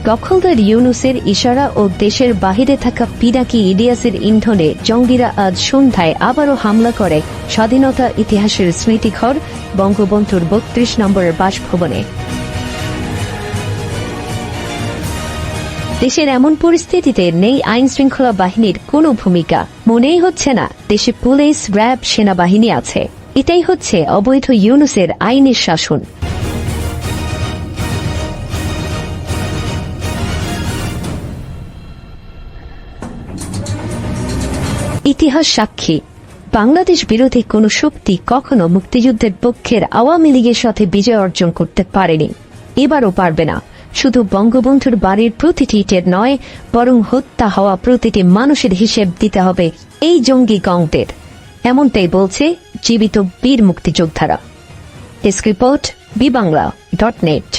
দখলদার ইউনূসের ইশারা ও দেশের বাহিরে থাকা পিনাকি ইলিয়াসের ইন্ধনে জঙ্গিরা আজ সন্ধ্যায় আবারও হামলা করে স্বাধীনতা ইতিহাসের স্মৃতিঘর বঙ্গবন্ধুর ৩২ নম্বরের বাসভবনে। দেশের এমন পরিস্থিতিতে নেই আইন শৃঙ্খলা বাহিনীর কোনো ভূমিকা। মনেই হচ্ছে না দেশে পুলিশ, র্যাব, সেনাবাহিনী আছে। এটাই হচ্ছে অবৈধ ইউনূসের আইনের শাসন। ইতিহাস সাক্ষী, বাংলাদেশ বিরোধী কোন শক্তি কখনো মুক্তিযুদ্ধের পক্ষের আওয়ামী লীগের সাথে বিজয় অর্জন করতে পারেনি, এবারও পারবে না। শুধু বঙ্গবন্ধুর বাড়ির প্রতিটি ইটের নয়, বরং হত্যা হওয়া প্রতিটি মানুষের হিসেব দিতে হবে এই জঙ্গি গংদের। এমনটাই বলছে জীবিত বীর মুক্তিযোদ্ধারা। Desk report, বিবাংলা.net।